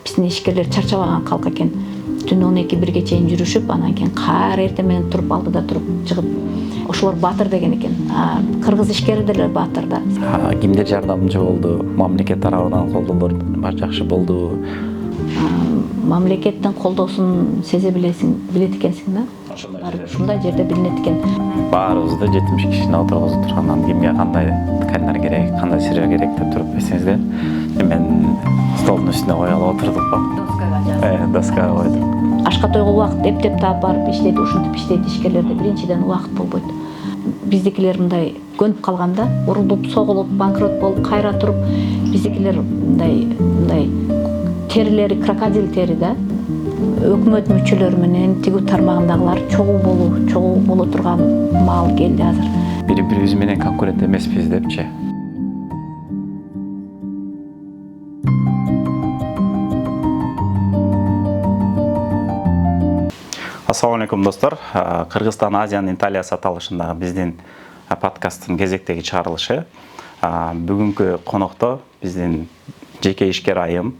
биздин ишкерлер чарчабаган калк экен. Түн 12-1ге чейин жүрүшүп, анан кийин кайра эртең менен туруп алдыда туруп чыгып, ошолор баатыр деген экен. Кыргыз ишкери деле баатыр да. Кимдер жардамчы болду? Мамлекет тарабынан колдоолор бар жакшы болду? Мамлекеттин колдоосун сезе билет экенсиң да. Ушундай жерде билинет экен. Баарыбызды 70 кишини отургузуп тургандан кимге кандай тканьдар керек, кандай сырье керек деп туруп берсеңиздер. Мен столдун үстүнө коюп отурдук го. Доскага койдум. Ашка тойго убакыт эптеп таап барып иштейт, ушинтип иштейт ишкерлерде. Биринчиден убакыт болбойт. Биздикилер мындай көнүп калганда, урулуп, согулуп, банкрот болуп, кайра туруп, биздикилер мындай терилери крокодил тери да. Өкмөт мүчөлөрү менен тигүү тармагындагылар чогуу боло турган маал келди азыр. Бири-бирибиз менен конкурент эмеспиз депчи. Ассаламу алейкум достор. Кыргызстан Азиянын Италия саталышындагы биздин подкасттын кезектеги чыгарылышы. Бүгүнкү конокто биздин жеке ишкер айым,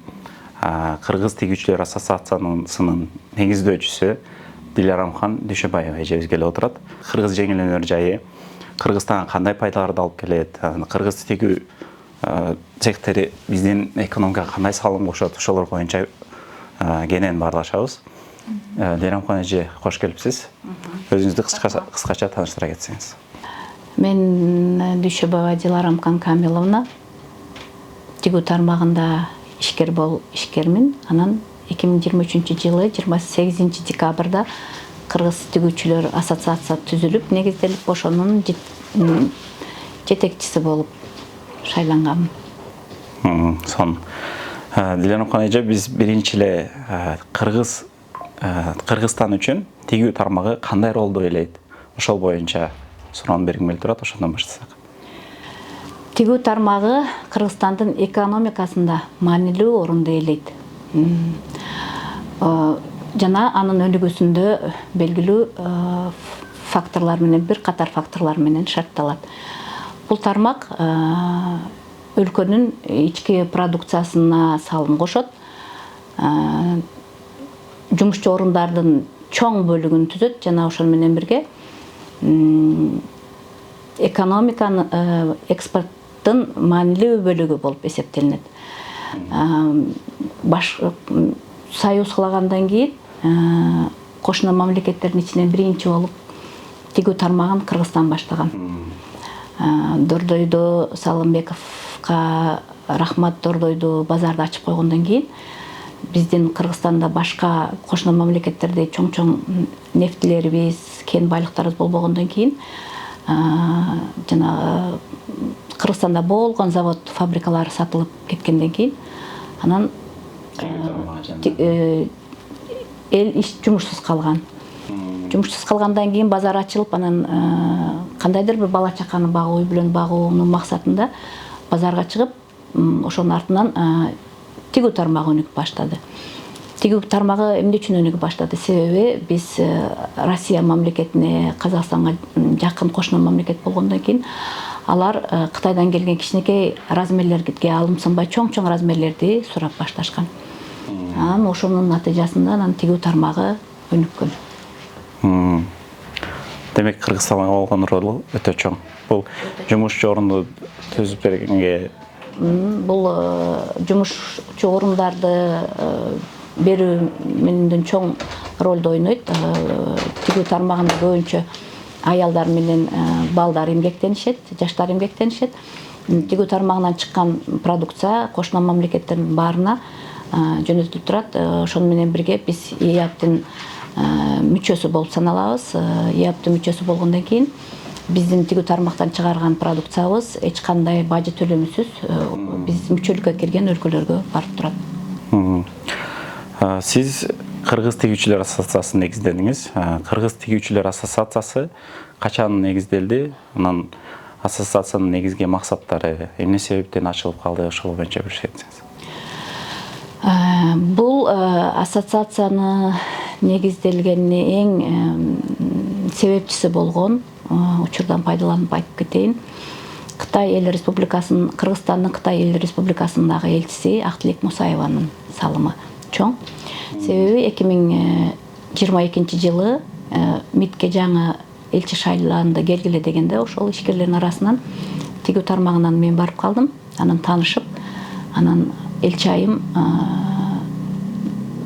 Кыргыз тигүүчүлөр ассоциациясынын негиздөөчүсү Дилярамхан Дүйшөбаева эжебиз келип отурат. Кыргыз жеңил өнөр жайы Кыргызстанга кандай пайдаларды алып келет, кыргыз тигүү цехтери биздин экономикага кандай салым кошот, ошолор боюнча кенен баарлашабыз. Дилярамхан эже, кош келипсиз. Өзүңүздү кыскача тааныштыра кетсеңиз. Мен Дүйшөбаева Дилярамхан Камиловна, тигүү тармагында ишкермин. Анан 2023-жылы 28 декабрда Кыргыз тигүүчүлөр ассоциациясы түзүлүп, негизделип, ошонун жетекчиси болуп шайлангам. Дилярамхан эже, биз биринчи эле Кыргызстан үчүн тигүү тармагы кандай ролду ойлойт? Ошол боюнча суроону бергим келип турат, ошондон баштасак. Тигүү тармагы Кыргызстандын экономикасында маанилүү орунду ээлейт. Жана анын өнүгүүсүндө белгилүү факторлор менен, бир катар факторлор менен шартталат. Бул тармак өлкөнүн ички продукциясына салым кошот, жумушчу орундардын чоң бөлүгүн түзөт, жана ошол менен бирге экономиканын экспорттун маанилүү бөлүгү болуп эсептелинет. Союз кылагандан кийин кошуна мамлекеттердин ичинен биринчи болуп тигүү тармагын Кыргызстан баштаган. Дордойдо Салымбековго рахмат, Дордойду базарды ачып койгондон кийин биздин Кыргызстанда башка кошуна мамлекеттерде чоң нефтилерибиз, кен байлыктарыбыз болбогондон кийин жана Кыргызстанда болгон завод, фабрикалар сатылып кеткенден кийин анан эл жумушсуз калган. Жумушсуз калгандан кийин базар ачылып, анан кандайдыр бир бала чаканы багуу, үй бүлөнү багуунун максатында базарга чыгып, ошонун артынан тигүү тармагы өнүгүп баштады. Тигүү тармагы эмне үчүн өнүгүп баштады? Себеби биз Россия мамлекетине, Казакстанга жакын кошуна мамлекет болгондон кийин алар Кытайдан келген кичинекей размерлерге алымсынбай чоң размерлерди сурап башташкан. Анан ошонун натыйжасында анан тигүү тармагы өнүккөн. Демек, Кыргызстанга болгон ролу өтө чоң. Бул жумушчу орунду түзүп бергенге, бул жумушчу орундарды берүү менен чоң ролду ойнойт. Тигүү тармагында көбүнчө аялдар менен балдар эмгектенишет, жаштар эмгектенишет. Тигүү тармагынан чыккан продукция кошуна мамлекеттердин баарына жөнөтүлүп турат. Ошону менен бирге биз ИАБтын мүчөсү болуп саналабыз. ИАБтын мүчөсү болгондон кийин биздин тигүү тармактан чыгарган продукциябыз эч кандай бажы төлөмүсүз биз мүчөлүккө кирген өлкөлөргө барып турат. Сиз Кыргыз тигүүчүлөр ассоциациясын негиздедиңиз. Кыргыз тигүүчүлөр ассоциациясы качан негизделди? Анан ассоциациянын негизги максаттары эмне себептен ачылып калды? Ошол боюнча бир айтсаңыз. Бул ассоциацияны негизделгенине эң себепчиси болгон, учурдан пайдаланып айтып кетейин, Кытай эл республикасынын, Кыргызстандын Кытай эл республикасындагы элчиси Актилек Мусаеванын салымы. чоң. Себеби 2022 жылы МИДке жаңы элчи шайланды келгиле дегенде ошол ишкерлердин арасынан тигүү тармагынан мен барып калдым. Анан таанышып, анан элчи айым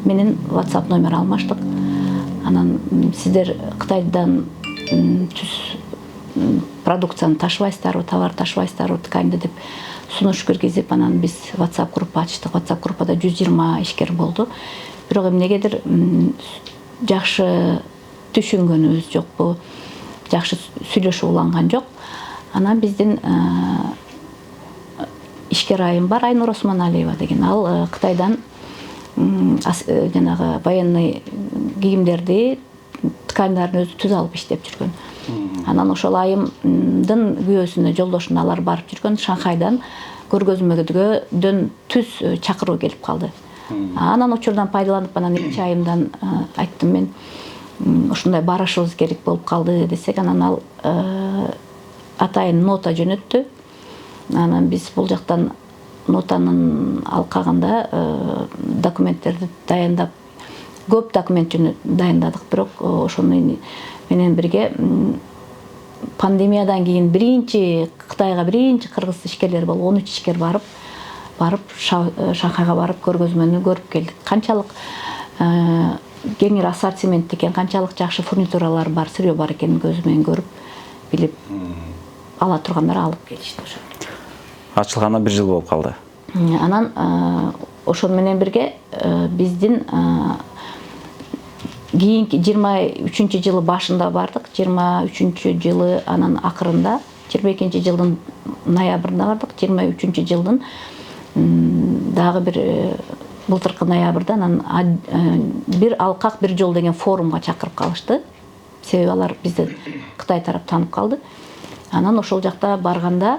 менен WhatsApp номер алмаштык. Анан сиздер Кытайдан түз продукцияны ташыбайсыздарбы, товар ташыбайсыздарбы тканьды деп сунуш киргизип, анан биз WhatsApp группа ачтык. WhatsApp группада 120 ишкер болду. Бирок эмнегедир жакшы түшүнгөнүбүз жокпу, жакшы сүйлөшүп уланган жок. Анан биздин ишкер айым бар, Айнур Осмоналиева деген. Ал Кытайдан жанагы военный кийимдерди, тканьдарын өзү түз алып иштеп жүргөн. Анан ошол айымдын күйөөсүнө, жолдошуна алар барып жүргөн. Шанхайдан көргөзмөгөдөн түз чакыруу келип калды. Анан учурдан пайдаланып, анан элчи айымдан айттым мен, ушундай барышыбыз керек болуп калды десек, анан ал атайын нота жөнөттү. Анан биз бул жактан нотанын алкагында документтерди дайындап, көп документ дайындадык, бирок ошону менен бирге пандемиядан кийин биринчи Кытайга биринчи кыргыз ишкерлер болуп 13 ишкер барып Шанхайга барып көргөзмөнү көрүп келдик. Канчалык кеңир ассортимент экен, канчалык жакшы фурнитуралар бар, сырьё бар экенин көзү менен көрүп билип ала тургандар алып келишти. Ачылганда 1 жыл болуп калды. Анан ошол менен бирге биздин кийинки 23 жылы башында бардык, 23 жылы анан акырында, 22 жылдын ноябрында бардык, 23 жылдын дагы бир былтыркы ноябрда анан бир алкак бир жол деген форумга чакырып калышты. Себеби алар бизди Кытай тарап таанып калды. Анан ошол жакта барганда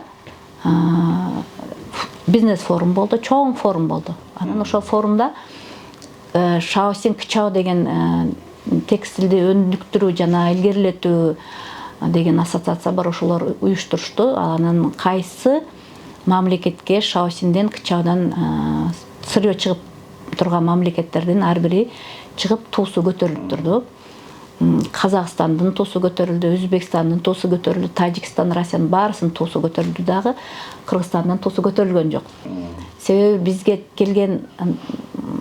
бизнес форум болду, чоң форум болду. Анан ошол форумда Шаосин Кычао деген текстилди өндүктүрүү жана илгерилетүү деген ассоциация бар, ошолор уюштурушту. Анан кайсы мамлекетке Шаосинден, Кычаодан сырьё чыгып турган мамлекеттердин ар бири чыгып туусу көтөрүлүп турду. Казакстандын туусу көтөрүлдү, Өзбекстандын туусу көтөрүлдү, Тажикстан, Россиянын баарысынын туусу көтөрүлдү, дагы Кыргызстандан туусу көтөрүлгөн жок. Себеби бизге келген,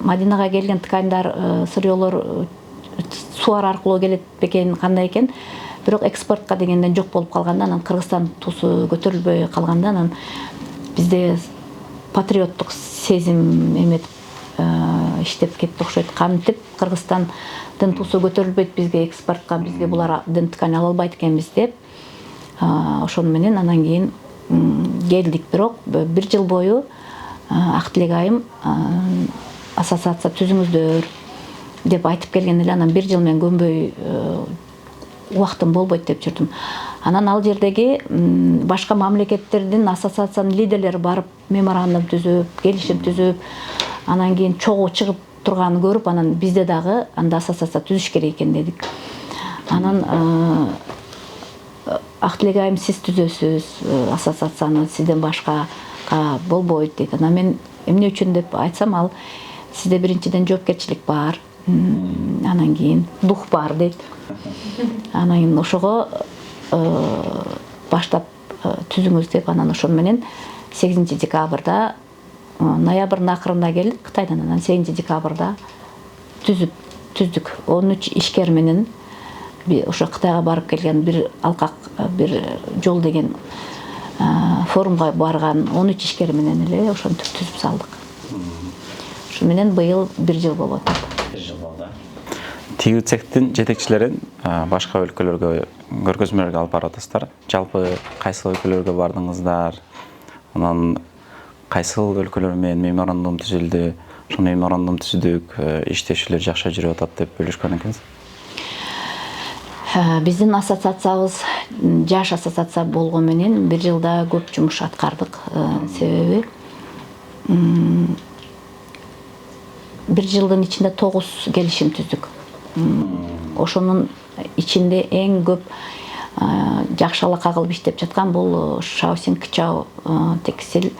Мадинага келген тканьдар, сырьёлор сууар аркылуу келет бекен, кандай экен. Бирок экспортко дегенден жок болуп калганда, анан Кыргызстан туусу көтөрүлбөй калганда, анан бизде патриоттук сезим эметип иштеп кетти окшойт. Кантип Кыргызстандын туусу көтөрүлбөйт бизге экспортко, бизге булардын ткань ала албайт экенбиз деп, ошону менен анан кийин келдик. Бирок 1 жыл бою Актилек айым ассоциация түзүңүздөр деп айтып келген эле, анан 1 жыл мен көнбөй убактым болбойт деп жүрдүм. Анан ал жердеги башка мамлекеттердин ассоциациянын лидерлери барып меморандум түзүп, келишим түзүп, анан кийин чогуу чыгып турганын көрүп, анан бизде дагы анда ассоциация түзүш керек экен дедик. Анан Актилек айым, сиз түзөсүз ассоциацияны, сизден башка болбойт дейт. Анан мен эмне үчүн деп айтсам, ал сизде биринчиден жоопкерчилик бар, анан кийин дух бар дейт. Анан кийин ошого баштап түзүңүз деп, анан ошол менен 8 декабрда, ноябрдын акырында келдик Кытайдан, анан 8 декабрда түздүк. 13 ишкер менен ошо Кытайга барып келген, бир алкак бир жол деген форумга барган 13 ишкер менен эле ошентип түзүп салдык. Ошо менен быйыл 1 жыл болуп атат. 1 жыл болду. Тигүү цехтин жетекчилерин башка өлкөлөргө көргөзмөлөргө алып баратасыздар. Жалпы кайсы өлкөлөргө бардыңыздар? Анан кайсы өлкөлөр менен меморандум түзүлдү? Ошол меморандум түзүдүк, иштешүүлөр жакшы жүрүп атат деп бөлүшкөн экенсиз. Биздин ассоциациябыз жаш ассоциация болгон менен 1 жылда көп жумуш аткардык. Себеби 1 жылдын ичинде 9 келишим түздүк. Ошонун ичинде эң көп жакшы алака кылып иштеп жаткан бул Шаосин Кычао текстиль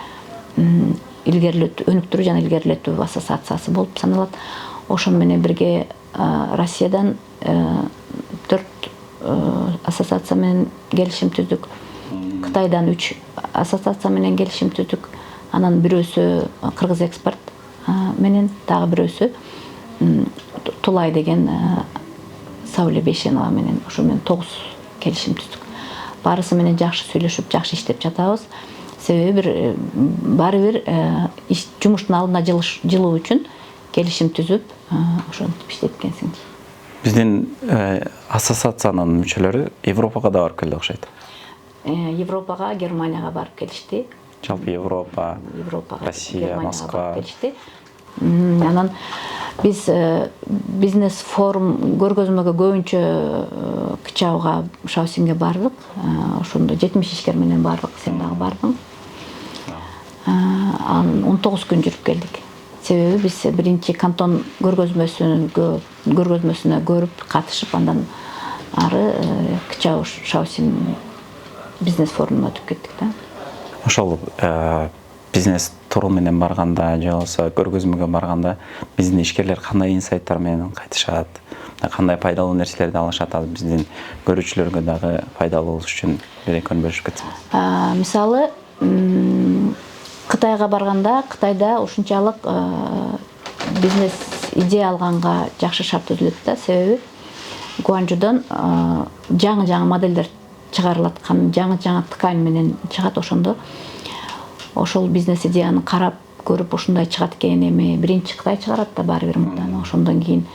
илгерилетүү, өнүктүрүү жана илгерилетүү ассоциациясы болуп саналат. Ошону менен бирге Россиядан 4 ассоциация менен келишим түздүк. Кытайдан 3 ассоциация менен келишим түздүк. Анан бирөөсү Кыргыз экспорт менен, дагы бирөөсү Тулай деген Сауле Бейшенова менен, ошо менен 9 келишим түздүк. Барысы менен жакшы сүйлөшүп, жакшы иштеп жатабыз. Себеби баары бир жумуштун алдына жылуу үчүн келишим түзүп, ошентип иштеп кеткенсиң. Биздин ассоциациянын мүчөлөрү Европага да барып келди окшойт. Европага, Германияга барып келишти. Жалпы Европа, Россия, Москва. Анан биз бизнес форум көргөзмөгө көбүнчө Кычабыга, Шаусинге бардык. Ошондо 70 ишкер менен бардык, сен дагы бардың. 19 күн жүрүп келдик. Себеби биз биринчи кантон көргөзмөсүнө көрүп, катышып, андан ары Кычабы Шаусин бизнес форумуна өтүп кеттик да. Ошол бизнес туру менен барганда, же болбосо көргөзмөгө барганда биздин ишкерлер кандай инсайттар менен кайтышат, кандай пайдалуу нерселерди алышат, ал биздин көрүүчүлөргө дагы пайдалуу болуш үчүн бир-экөөнү бөлүшүп кетсеңиз. Мисалы, Кытайга барганда, Кытайда ушунчалык бизнес идея алганга жакшы шарт түзүлөт да, себеби Гуанчжудон жаңы модельдер чыгарылат, жаңы ткань менен чыгат. Ошондо ошол бизнес идеяны карап көрүп, ушундай чыгат экен, эми биринчи Кытай чыгарат да баары бир мындан. Ошондон кийин,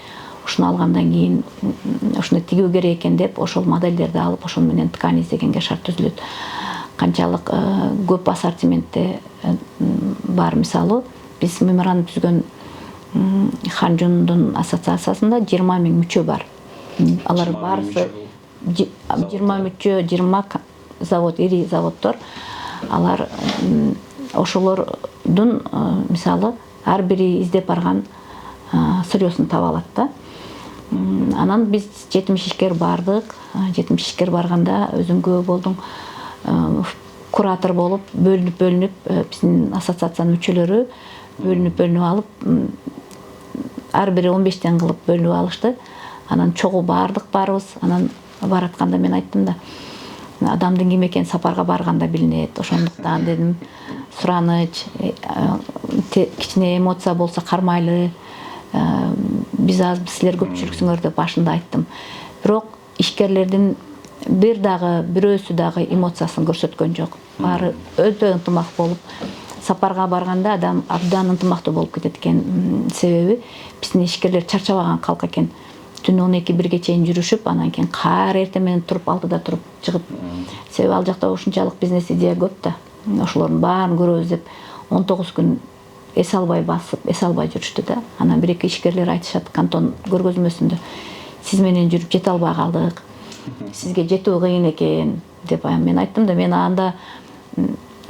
ушуну алгандан кийин ушуну тигүү керек экен деп, ошол модельдерди алып, ошол менен ткань издегенге шарт түзүлөт. Канчалык көп ассортиментте бар. Мисалы, биз меморандум түзгөн Ханчжундун ассоциациясында 20 000 мүчө бар. Алар баарысы 20 мүчө, 20 завод, ири заводдор. Алар ошолордун мисалы ар бири издеп барган сырьёсун таба алат да. Анан биз 70 ишкер бардык. 70 ишкер барганда өзүм болдум. Куратор болуп, бөлүнүп биздин ассоциациянын мүчөлөрү бөлүнүп алып, ар бири 15тен кылып бөлүнүп алышты. Анан чогуу баарыбыз. Анан баратканда мен айттым да, адамдын ким экени сапарга барганда билинет. Ошондуктан дедим, сураныч, кичине эмоция болсо кармайлы. Биз аз, силер көпчүлүксүңөр деп башында айттым. Бирок ишкерлердин бирөөсү дагы эмоциясын көрсөткөн жок. Баары өтө ынтымак болуп, сапарга барганда адам абдан ынтымактуу болуп кетет экен. Себеби биздин ишкерлер чарчабаган калк экен. Түн 12-1 чейин жүрүшүп, анан кийин кайра эртең менен туруп, 6-да туруп чыгып. Себеби ал жакта ушунчалык бизнес идея көп да. Ошолордун баарын көрөбүз деп 19 күн эс албай басып, эс албай жүрүштү да. Анан бир-эки ишкерлер айтышат кантон көргөзмөсүндө, сиз менен жүрүп жете албай калдык. Сизге жетүү кыйын экен деп. Мен айттым да,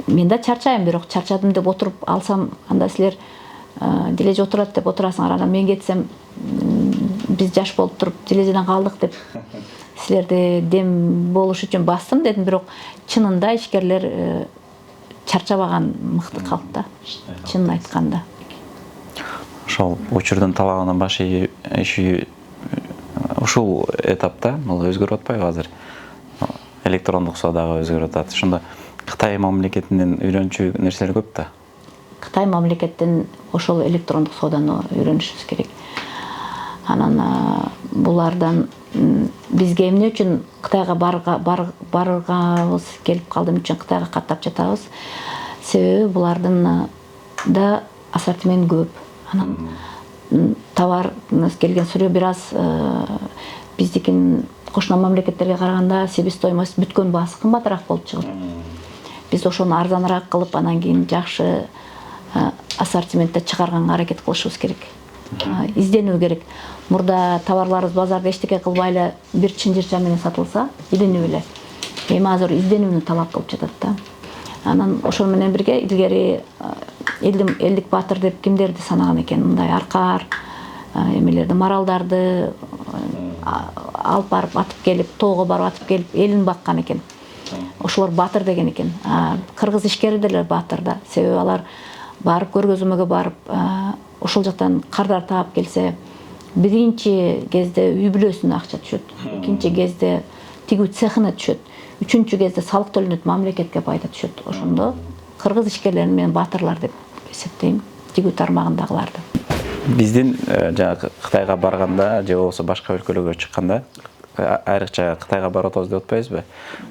мен да чарчайм, бирок чарчадым деп отуруп алсам, анда силер дележе отурат деп отурасыңар. Анан мен кетсем, биз жаш болуп туруп дележеден калдык деп силерде дем болуш үчүн бастым дедим. Бирок чынында ишкерлер чарчабаган мыкты калк да, чынын айтканда. Ошол учурдун талабынан баш иши ушул этапта бул өзгөрүп атпайбы азыр? Электрондук соодагы өзгөрүп атат. Ошондо Кытай мамлекетинен үйрөнчү нерселер көп да. Кытай мамлекеттен ошол электрондук сооданы үйрөнүшүбүз керек. Анан булардан бизге эмне үчүн Кытайга барганыбыз келип калды, эмне үчүн Кытайга каттап жатабыз? Себеби булардын да ассортимент көп. Анан товар келген сырьё бир аз биздикин кошуна мамлекеттерге караганда себестоимость бүткөн баасы кымбатыраак болуп чыгат. Биз ошону арзаныраак кылып, анан кийин жакшы ассортиментте чыгарганга аракет кылышыбыз керек. Изденүү керек. Мурда товарларыбыз базарда эчтеке кылбай эле бир чынжырча менен сатылса, илинип эле. Эми азыр изденүүнү талап кылып жатат да. Анан ошол менен бирге илгери элдик баатыр деп кимдерди санаган экен? Мындай аркар, эмелерди, маралдарды алып барып атып келип, тоого барып атып келип, элин баккан экен. Ошолор баатыр деген экен. Кыргыз ишкери деле баатыр да. Себеби алар барып көргөзмөгө барып ошол жактан кардар таап келсе, биринчи кезде үй бүлөсүнө акча түшөт, экинчи кезде тигүү цехине түшөт, үчүнчү кезде салык төлөнөт, мамлекетке пайда түшөт. Ошондо кыргыз ишкерлерин мен баатырлар деп эсептейм, тигүү тармагындагыларды. Биздин жана Кытайга барганда же болбосо башка өлкөлөргө чыкканда, айрыкча Кытайга барып атабыз деп атпайбызбы?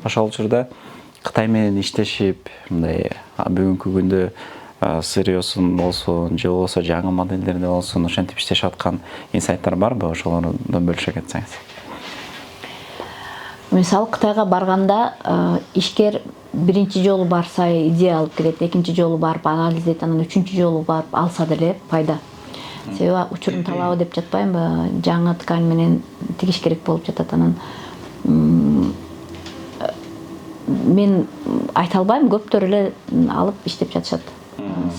Ошол учурда Кытай менен иштешип, мындай бүгүнкү күндө сырьёсун болсун, же болбосо жаңы модельдерде болсун, ошентип иштешип аткан инсайттар барбы? Ошолордон бөлүшө кетсеңиз. Мисалы Кытайга барганда ишкер биринчи жолу барса идея алып келет, экинчи жолу барып анализдейт, анан үчүнчү жолу барып алса деле пайда. Себеби учурун талабы деп жатпаймынбы? Жаңы ткань менен тигиш керек болуп жатат. Анан мен айта албайм, көптөр эле алып иштеп жатышат.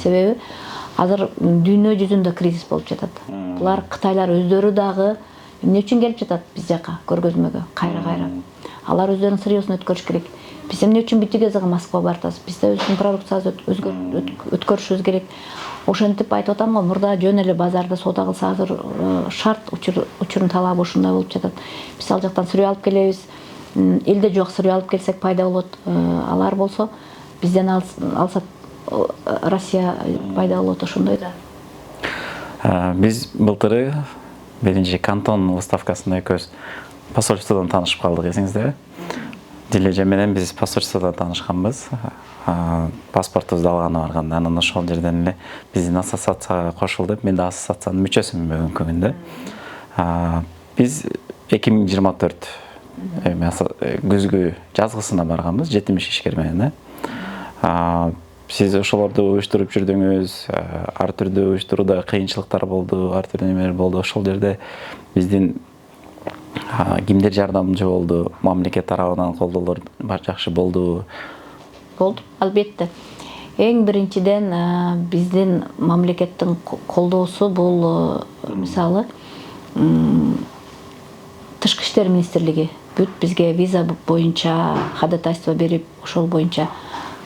Себеби азыр дүйнө жүзүндө кризис болуп жатат. Булар кытайлар өздөрү дагы эмне үчүн келип жатат биз жака көргөзмөгө кайра-кайра? Алар өздөрүнүн сырьёсун өткөрүш керек. Биз эмне үчүн Бүтүгезага Москвага баратабыз? Биз да өзүбүздүн продукциябызды өткөрүшүбүз керек. Ошентип айтып атам го, мурда жөн эле базарда соода кылса, азыр шарт учурун талабы ушундай болуп жатат. Биз ал жактан сырьё алып келебиз. Элде жок сырьё алып келсек пайда болот. Алар болсо бизден алса Россия пайда болот, ошондой да. Биз былтыры биринчи Кантон выставкасында экөөбүз посольстводон таанышып калдык, эсиңиздеби? Дилеже менен биз посольстводон таанышканбыз. Паспортубузду алганы барганда, анан ошол жерден эле биздин ассоциацияга кошулду. Мен да ассоциациянын мүчөсүмүн бүгүнкү күндө. Биз 2024 күзгү жазгысына барганбыз, 70 ишкер менен. Сиз ошолорду уюштуруп жүрдүңүз, ар түрдүү уюштурууда кыйынчылыктар болду, ар түрдүү немелер болду. Ошол жерде биздин кимдер жардамчы болду, мамлекет тарабынан колдоолор жакшы болду? Болду, албетте. Эң биринчиден биздин мамлекеттин колдоосу бул мисалы Тышкы иштер министрлиги бүт бизге виза боюнча ходатайство берип, ошол боюнча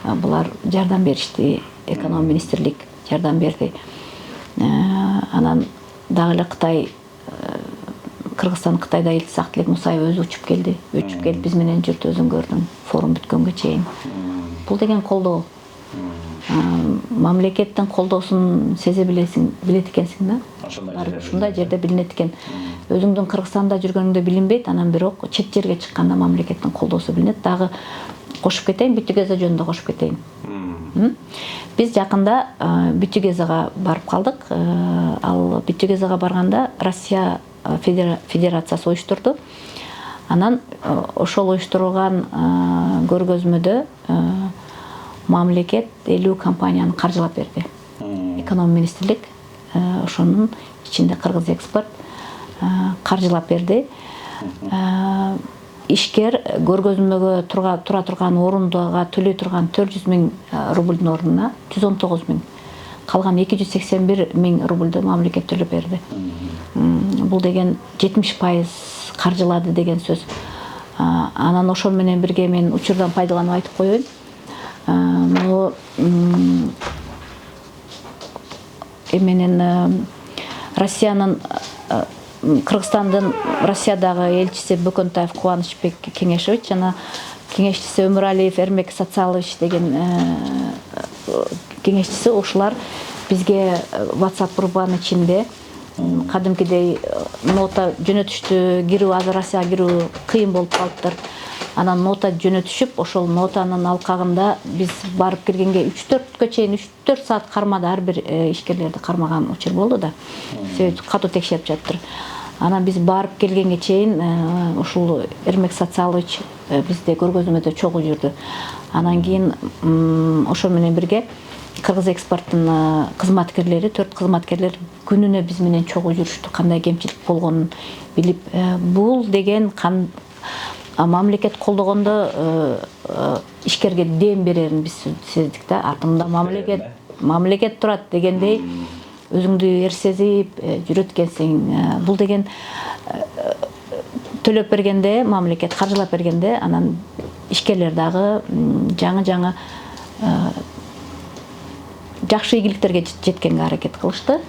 булар жардам беришти. Эконом министрлик жардам берди. Анан дагы эле Кытай, Кыргызстан Кытайда элчиси Актилек Мусаева өзү учуп келди. Өчүп келип биз менен жүрдү, өзүң көрдүң, форум бүткөнгө чейин. Бул деген колдоо. Мамлекеттин колдоосун сезе билет экенсиң да. Ушундай жерде билинет экен. Өзүңдүн Кыргызстанда жүргөнүңдө билинбейт, анан бирок чет жерге чыкканда мамлекеттин колдоосу билинет. Дагы кошуп кетейин, Бүтүгеза жөнүндө кошуп кетейин. Биз жакында Бүтүгезага барып калдык. Ал Бүтүгезага барганда Россия Федерациясы уюштурду. Анан ошол уюштурулган көргөзмөдө мамлекет 50 компанияны каржылап берди. Эконом министрлик ошонун ичинде Кыргыз экспорт каржылап берди. Ишкер көргөзмөгө тура турган орундуга төлөй турган 400 000 рубльдун ордуна 119 000, калган 281 000 рубльду мамлекет төлөп берди. Бул деген 70% каржылады деген сөз. Анан ошол менен бирге мен учурдан пайдаланып айтып коеюн. Эменен Россиянын Кыргызстандын Россиядагы элчиси Бөкөнтаев Кубанычбек Кеңешевич жана кеңешчиси Өмүралиев Эрмек Социалович деген кеңешчиси, ушулар бизге WhatsApp группанын ичинде кадимкидей нота жөнөтүштү. Кирүү, азыр Россияга кирүү кыйын болуп калыптыр. Анан нота жөнөтүшүп, ошол нотанын алкагында биз барып киргенге 3-4кө чейин 3-4 саат кармады, ар бир ишкерлерди кармаган учур болду да. Себеби катуу текшерип жатыптыр. Анан биз барып келгенге чейин ушул Эрмек Социалович бизде көргөзмөдө чогуу жүрдү. Анан кийин ошол менен бирге Кыргыз экспорттун кызматкерлери, 4 кызматкерлер күнүнө биз менен чогуу жүрүштү, кандай кемчилик болгонун билип. Бул деген мамлекет колдогондо ишкерге дем берерин биз сездик да. Артында мамлекет турат дегендей өзүңдү эр сезип жүрөт экенсиң. Бул деген төлөп бергенде, мамлекет каржылап бергенде, анан ишкерлер дагы жаңы жакшы ийгиликтерге жеткенге аракет кылышты.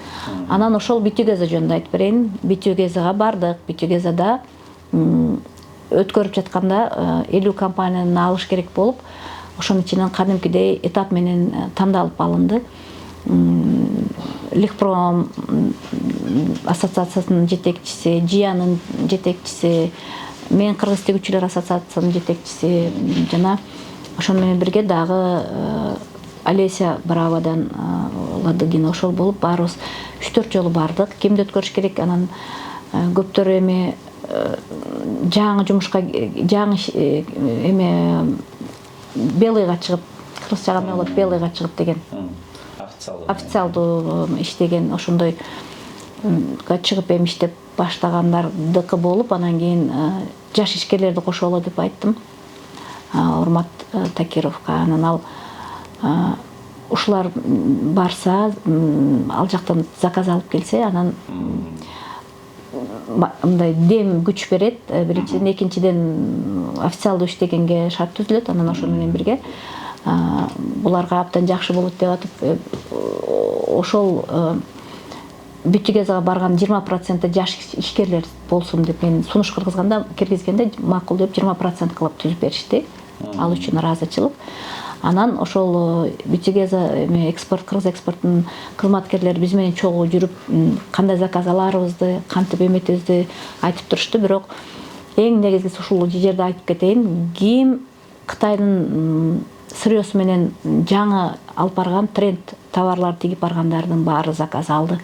Анан ошол Битюгеза жөнүндө айтып берейин. Битюгезага бардык. Битюгезада өткөрүп жатканда 50 компанияны алыш керек болуп, ошонун ичинен кадимкидей этап менен тандалып алынды. Лихпром ассоциациясынын жетекчиси, ЖИАнын жетекчиси, мен Кыргыз тигүүчүлөр ассоциациясынын жетекчиси жана ошону менен бирге дагы Олеся Бравадан Ладыгина ошол болуп баарыбыз 3-4 жолу бардык. Кимди өткөрүш керек, анан көптөр эми жаңы жумушка жаңы эме белыйга чыгып, кыргызча кандай болот, белыйга чыгып деген официалдуу иштеген ошондойга чыгып эми иштеп баштагандардыкы болуп, анан кийин жаш ишкерлерди кошоло деп айттым. Урмат Такировка. Анан ал ушулар барса, ал жактан заказ алып келсе, анан мындай дем күч берет. Биринчиден, экинчиден официалдуу иштегенге шарт түзүлөт. Анан ошол менен бирге буларга абдан жакшы болот деп атып, ошол Битюгезага барган 20% жаш ишкерлер болсун деп мен сунуш киргизгенде макул деп 20% кылып түзүп беришти. Ал үчүн ыраазычылык. Анан ошол Битюгеза экспорт, Кыргыз экспорттун кызматкерлери биз менен чогуу жүрүп, кандай заказ аларыбызды, кантип эметебизди айтып турушту. Бирок эң негизгиси ушул жерде айтып кетейин, ким Кытайдын сырьёсу менен жаңы алып барган тренд товарлар тигип баргандардын баары заказ алды.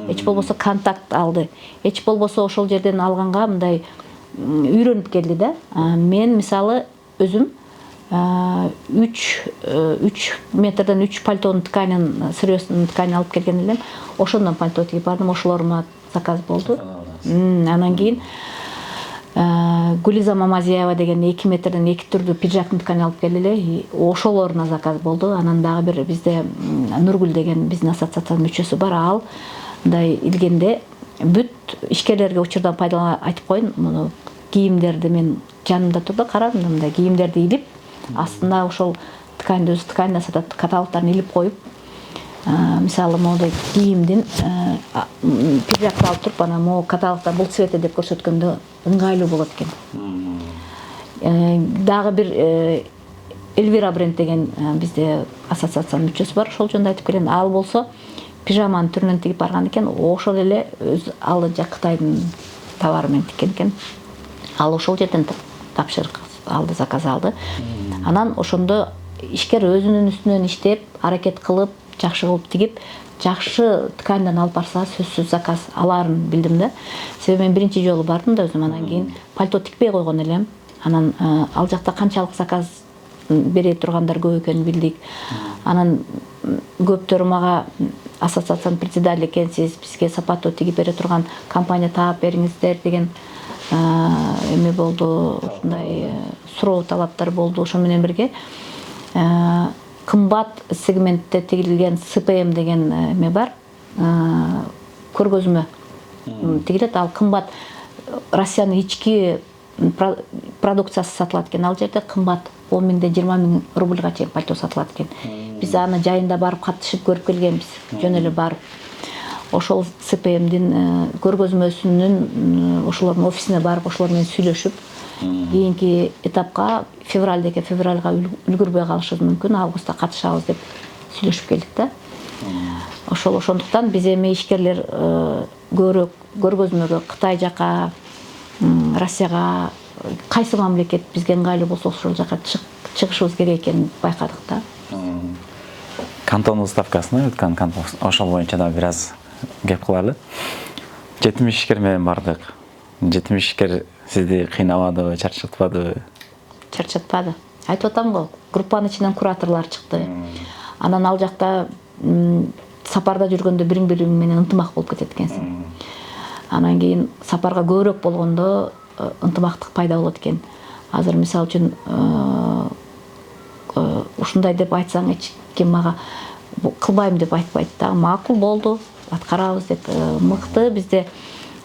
Эч болбосо контакт алды. Эч болбосо ошол жерден алганга мындай үйрөнүп келди да. Мен мисалы өзүм 3 метрден 3 пальтонун тканын, сырьёсунун тканын алып келген элем. Ошондон пальто тигип бардым, ошолорума заказ болду. Анан кийин Гулиза Мамазиева деген 2 метрден 2 түрдүү пиджактын тканын алып келди. Ошолоруна заказ болду. Анан дагы бир бизде Нургүл деген биздин ассоциациянын мүчөсү бар. Ал мындай илгенде бүт ишкерлерге учурдан пайдаланып айтып коюн, муну кийимдерди мен жанымда турду, карадым да, мындай кийимдерди илип, астына ошол тканды өзү тканына сатат каталогдорун илип коюп, мисалы моундай кийимдин пиджакты алып туруп, анан могу каталогдо бул цвети деп көрсөткөндө ыңгайлуу болот экен. Дагы бир Эльвира бренд деген бизде ассоциациянын мүчөсү бар, ошол жөнүндө айтып келем. Ал болсо пижаманын түрүнөн тигип барган экен, ошол эле өз ал Кытайдын товары менен тиккен экен. Ал ошол жерден тапшырык алды, заказ алды. Анан ошондо ишкер өзүнүн үстүнөн иштеп, аракет кылып, жакшы кылып тигип, жакшы ткандан алып барса сөзсүз заказ аларын билдим да. Себеби мен биринчи жолу бардым да өзүм, анан кийин пальто тикпей койгон элем. Анан ал жакта канчалык заказ бере тургандар көп экенин билдик. Анан көптөр мага ассоциациянын председатели экенсиз, бизге сапаттуу тигип бере турган компания таап бериңиздер деген эме болду, ушундай суроо талаптар болду. Ошо менен бирге кымбат сегментте тигилген СПМ деген эме бар, көргөзмө тигилет. Ал кымбат Россиянын ички продукциясы сатылат экен. Ал жерде кымбат 10 миңден 20 миң рубльга чейин пальто сатылат экен. Биз аны жайында барып катышып көрүп келгенбиз, жөн эле барып. Ошол СПМдин көргөзмөсүнүн ошолордун офисине барып, ошолор менен сүйлөшүп, кийинки этапка февралга үлгүрбөй калышыбыз мүмкүн, августта катышабыз деп сүйлөшүп келдик да. Ошондуктан биз эми ишкерлер көбүрөөк көргөзмөгө Кытай жака, Россияга, кайсы мамлекет бизге ыңгайлуу болсо ошол жака чыгышыбыз керек экенин байкадык да. Кантон уставкасына өткөн кантон ошол боюнча да бир аз кеп кылалы. 70 ишкер менен бардык. 70 ишкер сизди кыйнабадыбы, чарчатпадыбы? Чарчатпады. Айтып атам го, группанын ичинен кураторлор чыкты. Анан ал жакта сапарда жүргөндө бириң менен ынтымак болуп кетет экенсиң. Анан кийин сапарга көбүрөөк болгондо ынтымактык пайда болот экен. Азыр мисалы үчүн ушундай деп айтсаң эч ким мага кылбайм деп айтпайт да. Макул болду, аткарабыз деп мыкты бизде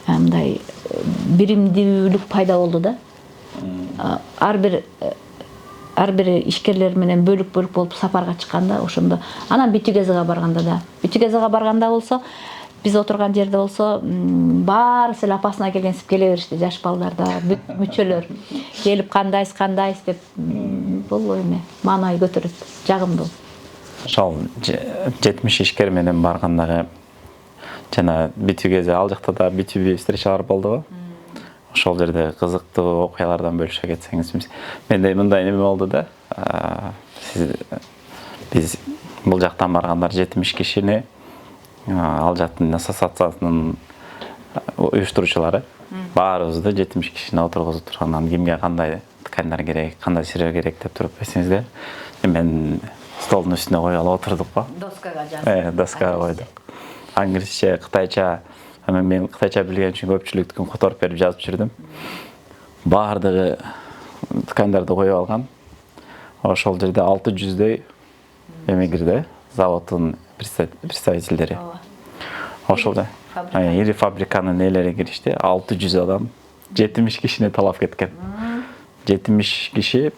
мындай биримдүүлүк пайда болду да. Ар бир ар бири ишкерлер менен бөлүк болуп сапарга чыкканда ошондо анан Бүтүгезага барганда да Бүтүгезага барганда болсо биз отурган жерде болсо баарысы эле апасына келгенсип келе беришти, жаш балдар да мүчөлөр келип кандайсыз деп бул эме маанай көтөрөт, жагымдуу. Ошол 70 ишкер менен баргандагы жана Бүтүгезе ал жакта да B2B встречалар болдубу? Ошол жерде кызыктуу окуялардан бөлүшө кетсеңиз. Менде мындай неме болду да. Биз бул жактан баргандар 70 кишини ал жактын ассоциациясынын уюштуруучулары баарыбызды 70 кишини отургузуп тургандан кимге кандай тканьдар керек, кандай сирер керек деп туруп берсеңиздер. Мен столдун үстүнө коюп алып отурдук го. Доскага жазып. Доскага койдук. Англисче, кытайча, мен кытайча билген үчүн көпчүлүктүн которуп берип жазып жүрдүм. Баардыгы тканьдарды коюп алган. Ошол жерде 600дөй эме кирди, заводдун представительдери. Ошол да. Ири фабриканын ээлери киришти. 600 адам 70 кишини талап кеткен. 70 киши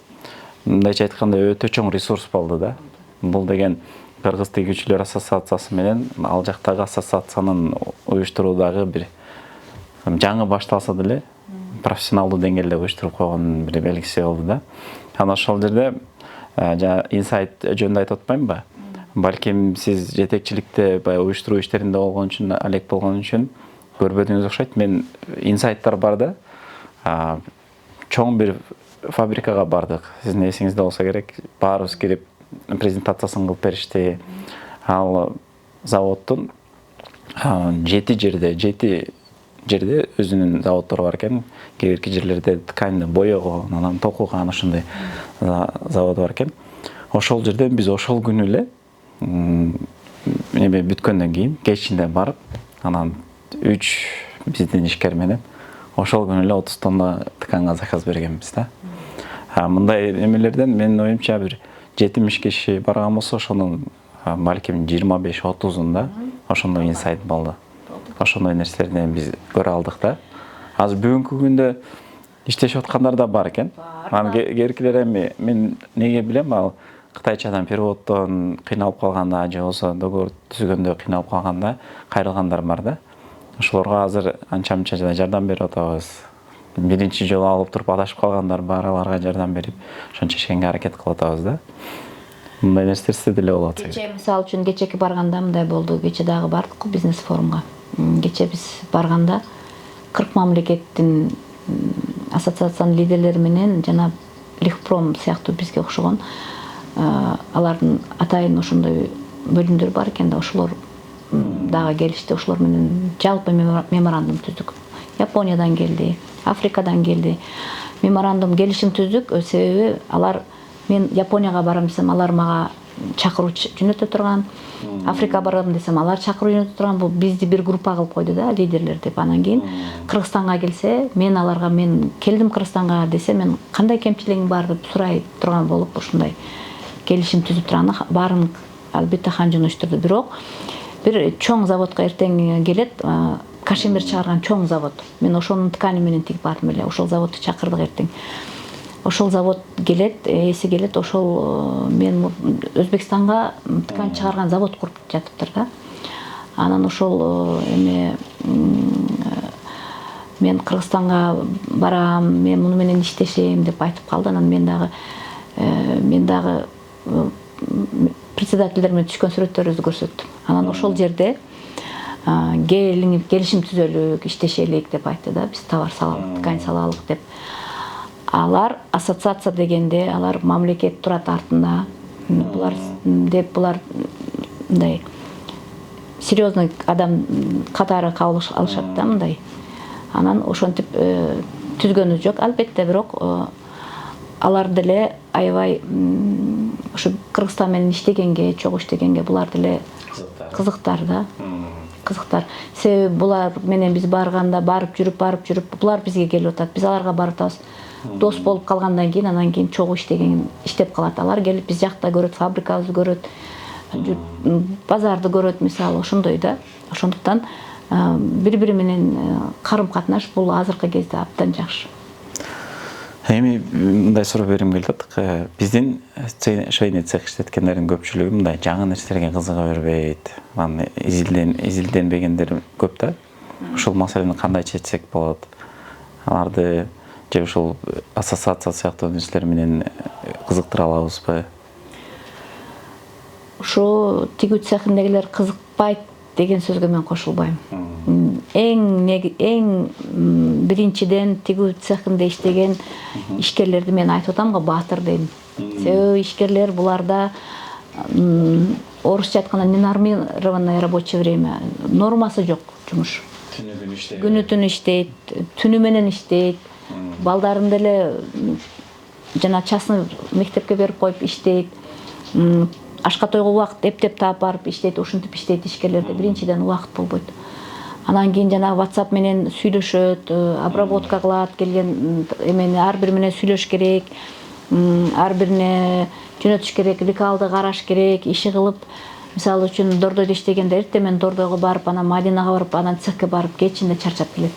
мындайча айтканда өтө чоң ресурс болду да. Бул деген Кыргыз тегүүчүлөр ассоциациясы менен ал жактагы ассоциациянын уюштуруудагы бир жаңы башталса деле профессионалдуу деңгээлде уюштуруп койгон бир белгиси болду да. Анан ошол жерде инсайт жөнүндө айтып атпаймынбы? Балким сиз жетекчиликте баягы уюштуруу иштеринде болгон үчүн, алек болгон үчүн көрбөдүңүз окшойт. Мен инсайттар бар да. Чоң бир фабрикага бардык. Сиздин эсиңизде болсо керек. Баарыбыз кирип презентациясын кылып беришти. Ал заводдун 7 жерде өзүнүн заводдору бар экен. Кээ бирки жерлерде тканьды боёго, анан токууга ошондой заводу бар экен. Ошол жерден биз ошол күнү эле эме бүткөндөн кийин кечинде барып, анан 3 биздин ишкер менен ошол күнү эле 30 тонна тканьга заказ бергенбиз да. Мындай эмелерден менин оюмча бир 70 киши барган болсо, ошонун балким 25-30-унда ошондой инсайт болду. Ошондой нерселерден биз көрө алдык да. Азыр бүгүнкү күндө иштешип аткандар да бар экен. Анан кээкилер эми мен неге билем, ал кытайчадан переводдон кыйналып калганда же болбосо договор түзгөндө кыйналып калганда кайрылгандар бар да. Ошолорго азыр анча-мынча жардам берип атабыз. Биринчи жолу алып туруп адашып калгандар бар, аларга жардам берип, ошончо ишкенге аракет кылып атабыз да. Мындай нерселер деле болуп атат. Кече мисалы үчүн кечеки барганда мындай болду. Кече дагы бардык бизнес форумга. Кече биз барганда 40 мамлекеттин ассоциациянын лидерлери менен жана Лихпром сыяктуу бизге окшогон алардын атайын ошондой бөлүмдөр бар экен да, ошолор дагы келишти. Ошолор менен жалпы меморандум түздүк. Япониядан келди, Африкадан келди. Меморандум келишим түздүк, себеби алар мен Японияга барам десем, алар мага чакыруу жөнөтө турган. Африка барам десем, алар чакыруу жөнөтө турган. Бул бизди бир группа кылып койду да, лидерлер деп. Анан кийин Кыргызстанга келсе, мен аларга мен келдим Кыргызстанга десе, мен кандай кемчилигиң бар деп сурай турган болуп, ушундай келишим түзүп турган. Баарын албетте ханжыныштырды. Бирок бир чоң заводко эртең келет, Кашемир чыгарган чоң завод. Мен ошонун ткани менен тигип бардым эле. Ошол заводду чакырдык эртең. Ошол завод келет, эси келет, ошол мен Өзбекстанга ткань чыгарган завод куруп жатыптыр да. Анан ошол эме мен Кыргызстанга барам, мен муну менен иштешем деп айтып калды. Анан мен дагы председательдер менен түшкөн сүрөттөрүбүздү көрсөттүм. Анан ошол жерде келишим түзөлүк, иштешелик деп айтты да. Биз товар салалык, ткань салалык деп. Алар ассоциация дегенде, алар мамлекет турат артында. Булар мындай серьезный адам катары кабыл алышат да мындай. Анан ошентип түзгөнү жок. Албетте, бирок алар деле аябай ошо Кыргызстан менен иштегенге, чогуу иштегенге булар деле кызыктар да. Кызыктар. Себеби булар менен биз барганда барып жүрүп булар бизге келип атат. Биз аларга барып атабыз. Дос болуп калгандан кийин, анан кийин чогуу иштеп калат. Алар келип биз жакта көрөт, фабрикабызды көрөт, базарды көрөт, мисалы ошондой да. Ошондуктан бири-бири менен карым-катнаш бул азыркы кезде абдан жакшы. Эми мындай суроо берим келип атат. Биздин швейный цех иштеткендердин көпчүлүгү мындай жаңы нерселерге кызыга бербейт. Аны изилденбегендер көп да. Ушул маселени кандай чечсек болот? Аларды же ушул ассоциация сыяктуу нерселер менен кызыктыра алабызбы? Ошо тигүү цехиндегилер кызыкпайт деген сөзгө мен кошулбайм. Эң биринчиден тигүү цехинде иштеген ишкерлерди мен айтып атам го, баатыр дейм. Себеби ишкерлер буларда орусча айтканда ненормированное рабочее время, нормасы жок жумуш. Күнү түнү иштейт, түнү менен иштейт. Балдарын деле жана частный мектепке берип коюп иштейт. Ашка тойго убакыт эптеп таап барып иштейт, ушинтип иштейт ишкерлерде. Биринчиден убакыт болбойт. Анан кийин жана WhatsApp менен сүйлөшөт, обработка кылат, келген эмени ар бир менен сүйлөш керек, ар бирине жөнөтүш керек, лекалды караш керек, иши кылып, мисалы үчүн Дордойдо иштегенде эртең менен Дордойго барып, анан Мадинага барып, анан цехке барып, кечинде чарчап келет.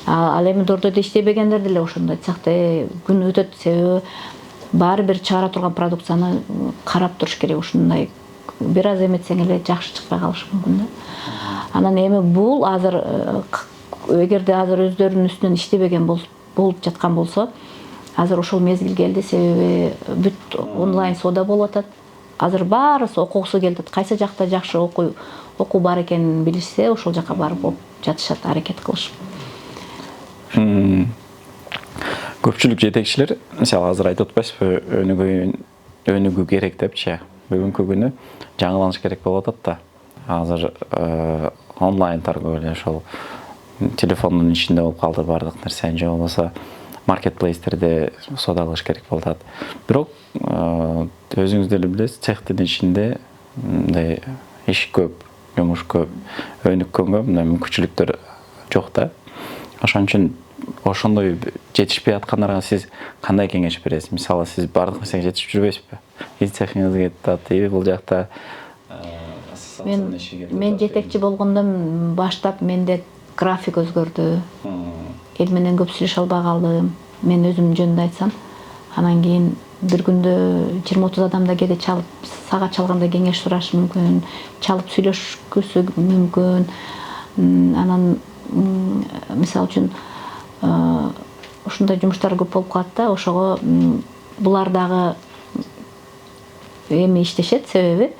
Ал эми Дордойдо иштебегендер деле ошондой цехте күн өтөт, себеби баары бир чыгара турган продукцияны карап туруш керек. Ушундай бир аз эметсең эле жакшы чыкпай калышы мүмкүн да. Анан эми бул азыр эгерде азыр өздөрүнүн үстүнөн иштебеген болуп жаткан болсо, азыр ошол мезгил келди, себеби бүт онлайн соода болуп атат. Азыр баарысы окугусу келип атат. Кайсы жакта жакшы окуу бар экенин билишсе, ошол жака барып окуп жатышат, аракет кылышып. Көпчүлүк жетекчилер, мисалы азыр айтып атпайсызбы, өнүгүү керек депчи. Бүгүнкү күнү жаңыланыш керек болуп атат да. Азыр онлайн торговля, ошол телефондун ичинде болуп калды бардык нерсе, же болбосо маркетплейстерде соода кылыш керек болуп атат. Бирок өзүңүз деле билесиз, цехтин ичинде мындай иш көп, жумуш көп, өнүккөнгө мындай мүмкүнчүлүктөр жок да. Ошон үчүн ошондой жетишпей аткандарга сиз кандай кеңеш бересиз? Мисалы, сиз бардык нерсеге жетишип жүрбөйсүзбү? Биз цехиңиз кетип, бул жакта мен жетекчи болгондон баштап менде график өзгөрдү. Эл менен көп сүйлөшө албай калдым. Мен өзүм жөнүндө айтсам, анан кийин бир күндө 20-30 адамда кээде чалып, сага чалганда кеңеш сурашы мүмкүн, чалып сүйлөшкүсү мүмкүн. Анан мисалы үчүн ушундай жумуштар көп болуп калат да, ошого булар дагы эми иштешет, себеби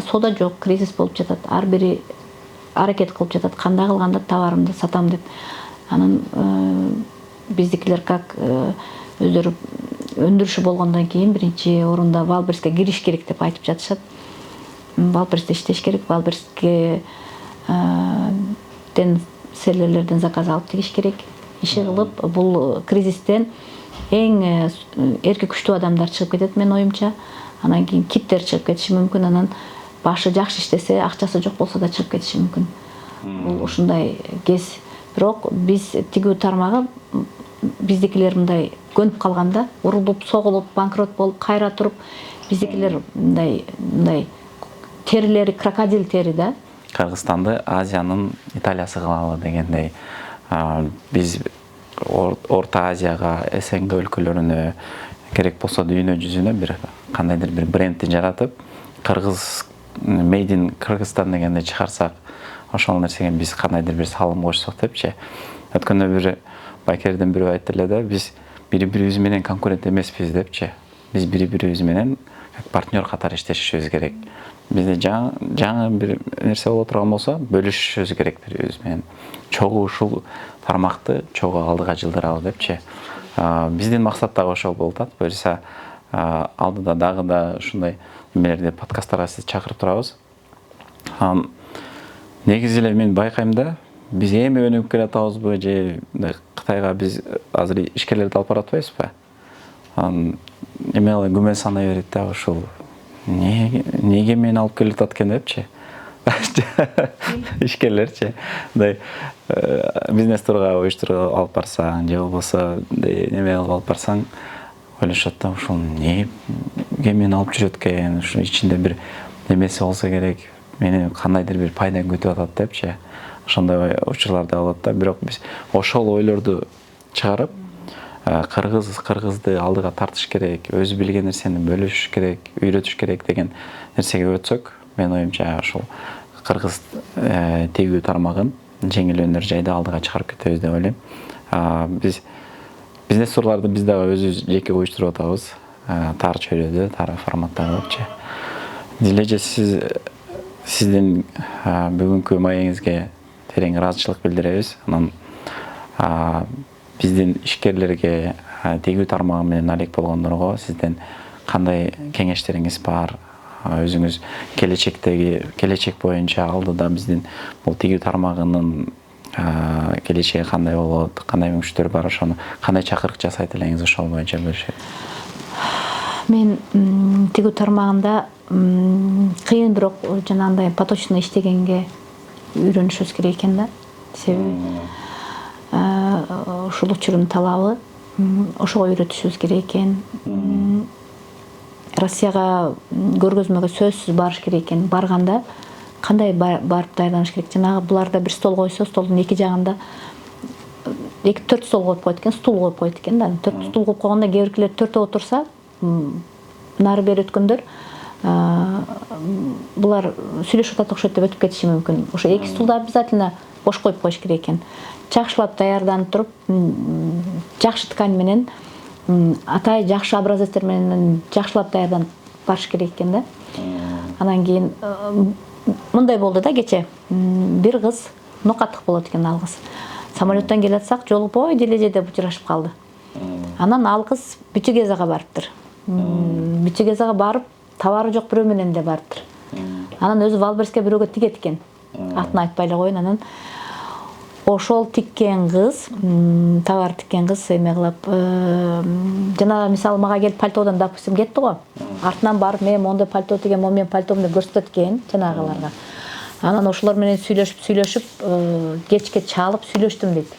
соода жок, кризис болуп жатат. Ар бири аракет кылып жатат, кандай кылганда товарымды сатам деп. Анан биздикилер как өздөрү өндүрүшү болгондон кийин биринчи орунда Валберске кириш керек деп айтып жатышат. Валберсте иштеш керек, Валберске селлерлерден заказ алып тигиш керек. Иши кылып, бул кризистен эң эрки күчтүү адамдар чыгып кетет, менин оюмча. Анан кийин киттер чыгып кетиши мүмкүн, анан башы жакшы иштесе, акчасы жок болсо да чыгып кетиши мүмкүн. Бул ушундай кез. Бирок биз тигүү тармагы, биздикилер мындай көнүп калганда, урулуп, согулуп, банкрот болуп, кайра туруп, биздикилер мындай терилери крокодил тери да. Кыргызстанды Азиянын Италиясы кылалы дегендей, биз Орто Азияга, СНГ өлкөлөрүнө, керек болсо дүйнө жүзүнө бир кандайдыр бир брендти жаратып, Кыргыз Made in Кыргызстан дегенде чыгарсак, ошол нерсеге биз кандайдыр бир салым кошсок депчи. Өткөндө бир байкерден бирөө айтты эле да, биз бири-бирибиз менен конкурент эмеспиз депчи. Биз бири-бирибиз менен партнер катары иштешибиз керек. Бизде жаңы бир нерсе боло турган болсо, бөлүшүшүбүз керек бири-бирибиз менен. Чогуу ушул тармакты чогуу алдыга жылдыралы депчи. Биздин максат дагы ошол болуп атат. Буюрса алдыда дагы да ушундай немелерди, подкасттарга сиз чакырып турабыз. Негизи эле мен байкайм да, биз эми өнүгүп келатабызбы же Кытайга биз азыр ишкерлерди алып баратпайбызбы? Эме күмөн санай берет да, ушул неге мени алып келип атат экен депчи. Ишкерлерчи, мындай бизнес-турга уюштуруп алып барсаң, же болбосо неме кылып алып барсаң, ойлошот да, ушул неге мени алып жүрөт экен, ушунун ичинде бир немеси болсо керек, мени кандайдыр бир пайдан күтүп атат депчи. Ошондой учурлар да болот да, бирок биз ошол ойлорду чыгарып, кыргызды алдыга тартыш керек, өзү билген нерсени бөлүшүш керек, үйрөтүш керек деген нерсеге өтсөк, менин оюмча ушул кыргыз тегүү тармагын жеңил өнөр жайда алдыга чыгарып кетебиз деп ойлойм. Бизнес турларды биз дагы өзүбүз жеке уюштуруп атабыз. Тар чөйрөдө, тар форматта болчу. Дилеже сиздин бүгүнкү маегиңизге терең ыраазычылык билдиребиз. Анан биздин ишкерлерге тегүү тармагы менен алек болгондорго сизден кандай кеңештериңиз бар? Өзүңүз келечек боюнча алдыда биздин бул тегүү тармагынын келечеги кандай болот, кандай мүмкүнчүлүктөр бар, ошону кандай чакырык жасайт элеңиз, ошол боюнча бөлүшөт. Мен тегүү тармагында кыйын, бирок жанагындай поточно иштегенге үйрөнүшүбүз керек экен да. Себеби ушул учурдун талабы, ошого үйрөтүшүбүз керек экен. Россияга көргөзмөгө сөзсүз барыш керек экен. Барганда кандай барып даярданыш керек? Жанагы буларда бир стол койсо, столдун эки жагында 2-4 стол коюп койот экен, стул коюп койот экен да. 4 стул коюп койгондо кээ биркилер 4 отурса, нары бери өткөндөр булар сүйлөшүп атат окшойт деп өтүп кетиши мүмкүн. Ошо 2 стулду обязательно бош коюп коюш керек экен. Жакшылап даярданып туруп, жакшы ткань менен, атай жакшы образецтер менен жакшылап даярданып барыш керек экен да. Анан кийин мындай болду да кече. Бир кыз нокаттык болот экен, ал кыз. Самолеттон келе жатсак, жолу бой дележеде учурашып калды. Анан ал кыз Бичигезага барыптыр. Бичигезага барып, товары жок бирөө менен де барыптыр. Анан өзү Валберске бирөөгө тигет экен. Атын айтпай эле коеюн. Анан ошол тиккен кыз, товар тиккен кыз эме кылып, жана мисалы мага келип пальтодон, допустим, кетти го. Артынан барып, мен мондой пальто тигем, мен пальтом деп көрсөтөт экен жанагыларга. Анан ошолор менен сүйлөшүп, кечке чалып сүйлөштүм дейт.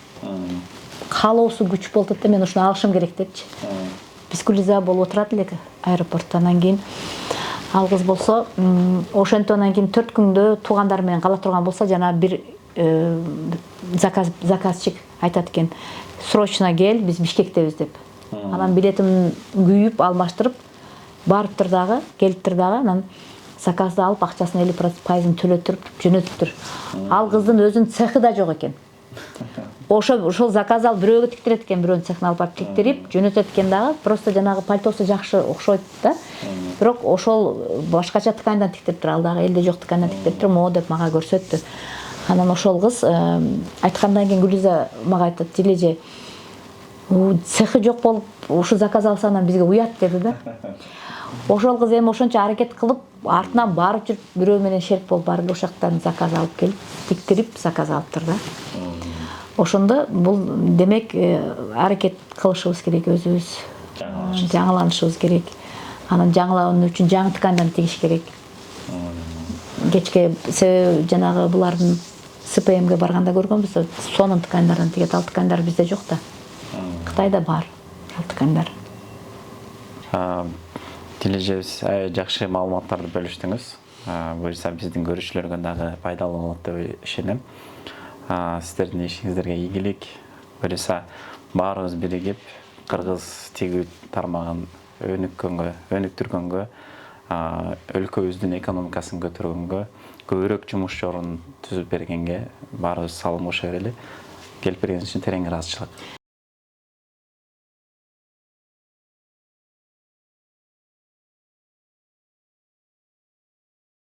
Каалоосу күч болот да, мен ушуну алышым керек депчи. Бискулиза болуп отурат элек аэропортто. Анан кийин ал кыз болсо, ошентонан кийин 4 күндө туугандары менен кала турган болсо, жана бир заказчик айтат экен, срочно кел, биз Бишкектебиз деп. Анан билетимди күйүп, алмаштырып, барыптыр дагы, келиптир дагы, анан заказды алып, акчасын 50% төлөтүп, жөнөтүптүр. Ал кыздын өзүнүн цехи да жок экен. Ошол заказ алып бирөөгө тиктирет экен, бирөөнүн цехин алып барып тиктирип, жөнөтөт экен дагы. Просто жанагы пальтосу жакшы окшойт да. Бирок ошол башкача тканьдан тиктириптир, ал дагы элде жок тканьдан тиктириптир, мо деп мага көрсөттү. Анан ошол кыз айткандан кийин Гүлиза мага айтат, Дилеже, цехи жок болуп, ушу заказ алса анан бизге уят деди да. Ошол кыз эми ошончо аракет кылып, артынан барып жүрүп, бирөө менен шерик болуп барып ошактан заказ алып келип, тиктирип заказ алыптыр да. Ошондо бул демек аракет кылышыбыз керек, өзүбүз жаңыланышыбыз керек. Анан жаңылануу үчүн жаңы тканьдан тигиш керек. Кечке себеби жанагы булардын СПМге барганда көргөнбүз, сонун тканьдардан тигет, ал тканьдар бизде жок да. Кытайда бар ал тканьдар. Дилежебиз жакшы маалыматтарды бөлүштүңүз. Буюрса биздин көрүүчүлөргө дагы пайдалуу болот деп ишенем. Сиздердин ишиңиздерге ийгилик. Буюрса баарыбыз биригип кыргыз тегүү тармагын өнүктүргөнгө, өлкөбүздүн экономикасын көтөргөнгө, көбүрөөк жумуш орун түзүп бергенге баарыбыз салым кошо берели. Келип бергениңиз үчүн терең ыраазычылык.